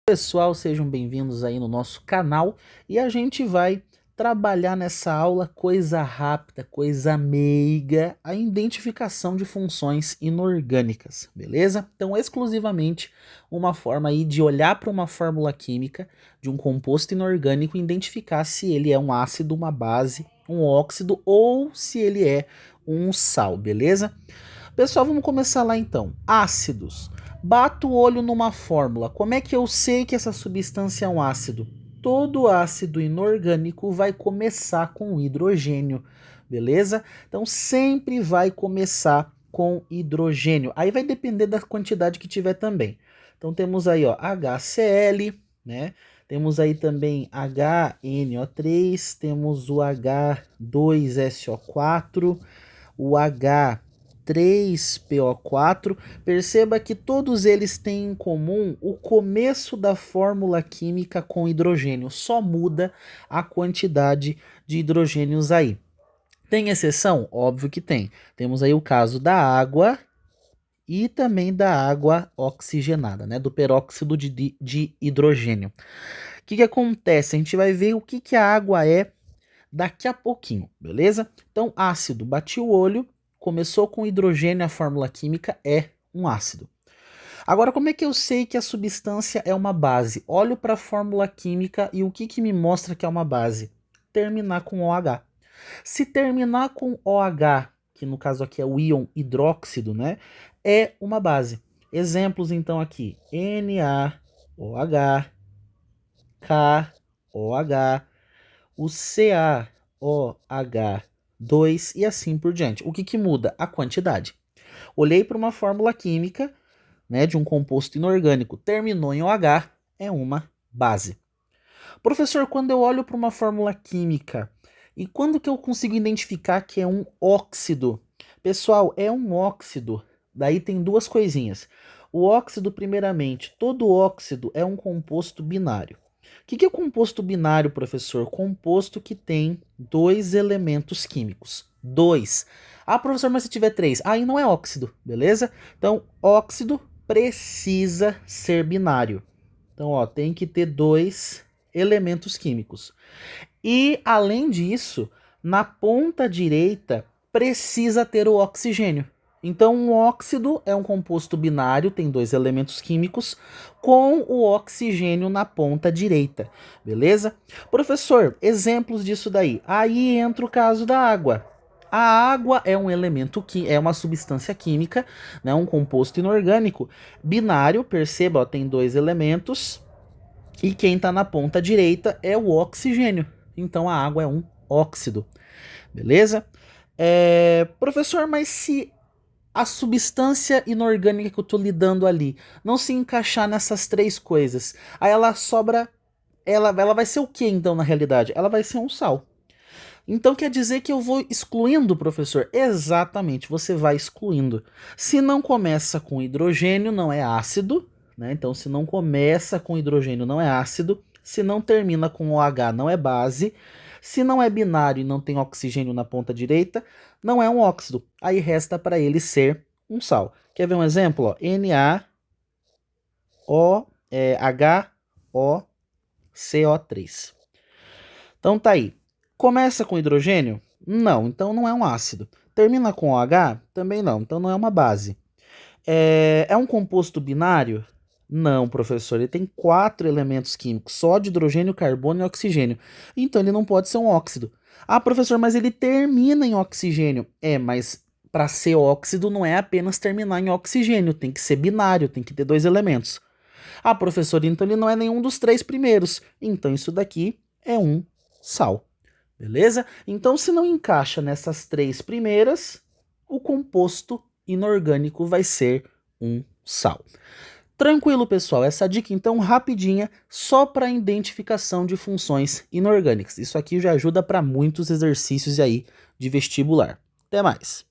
Pessoal, sejam bem-vindos aí no nosso canal e a gente vai trabalhar nessa aula coisa rápida, coisa meiga, a identificação de funções inorgânicas, beleza? Então, exclusivamente uma forma aí de olhar para uma fórmula química de um composto inorgânico e identificar se ele é um ácido, uma base, um óxido ou se ele é um sal, beleza? Pessoal, vamos começar lá então. Ácidos. Bato o olho numa fórmula. Como é que eu sei que essa substância é um ácido? Todo ácido inorgânico vai começar com hidrogênio, beleza? Então sempre vai começar com hidrogênio. Aí vai depender da quantidade que tiver também. Então temos aí, ó, HCl, né? Temos aí também HNO3, temos o H2SO4, o H3PO4, perceba que todos eles têm em comum o começo da fórmula química com hidrogênio, só muda a quantidade de hidrogênios aí. Tem exceção? Óbvio que tem. Temos aí o caso da água e também da água oxigenada, né? Do peróxido de hidrogênio. O que acontece? A gente vai ver o que a água é daqui a pouquinho, beleza? Então, ácido, bati o olho, começou com hidrogênio, a fórmula química é um ácido. Agora, como é que eu sei que a substância é uma base? Olho para a fórmula química e o que me mostra que é uma base? Terminar com OH. Se terminar com OH, que no caso aqui é o íon hidróxido, né? É uma base. Exemplos então aqui, NaOH, KOH, o CaOH2 e assim por diante. O que muda? A quantidade. Olhei para uma fórmula química, né, de um composto inorgânico, terminou em OH, é uma base. Professor, quando eu olho para uma fórmula química, e quando que eu consigo identificar que é um óxido? Pessoal, é um óxido. Daí tem duas coisinhas. O óxido, primeiramente, todo óxido é um composto binário. O que é composto binário, professor? Composto que tem dois elementos químicos. Dois. Ah, professor, mas se tiver três? Aí não é óxido, beleza? Então, óxido precisa ser binário. Então, ó, tem que ter dois elementos químicos. E, além disso, na ponta direita, precisa ter o oxigênio. Então, um óxido é um composto binário, tem dois elementos químicos, com o oxigênio na ponta direita, beleza? Professor, exemplos disso daí. Aí entra o caso da água. A água é um elemento que é uma substância química, né, um composto inorgânico binário, perceba, ó, tem dois elementos, e quem está na ponta direita é o oxigênio. Então a água é um óxido, beleza? Professor, mas se a substância inorgânica que eu estou lidando ali não se encaixar nessas três coisas, aí ela sobra, ela vai ser o que então na realidade? Ela vai ser um sal. Então quer dizer que eu vou excluindo, professor? Exatamente, você vai excluindo. Se não começa com hidrogênio, não é ácido, né? Então se não começa com hidrogênio, não é ácido. Se não termina com OH, não é base. Se não é binário e não tem oxigênio na ponta direita, não é um óxido. Aí resta para ele ser um sal. Quer ver um exemplo? Ó? HOCO3. Então tá aí. Começa com hidrogênio? Não, então não é um ácido. Termina com OH? Também não, então não é uma base. É um composto binário? Não, professor, ele tem 4 elementos químicos, sódio, hidrogênio, carbono e oxigênio. Então ele não pode ser um óxido. Ah, professor, mas ele termina em oxigênio. Mas para ser óxido não é apenas terminar em oxigênio, tem que ser binário, tem que ter dois elementos. Ah, professor, então ele não é nenhum dos três primeiros. Então isso daqui é um sal. Beleza? Então, se não encaixa nessas três primeiras, o composto inorgânico vai ser um sal. Tranquilo, pessoal? Essa dica, então, rapidinha, só para identificação de funções inorgânicas. Isso aqui já ajuda para muitos exercícios aí de vestibular. Até mais!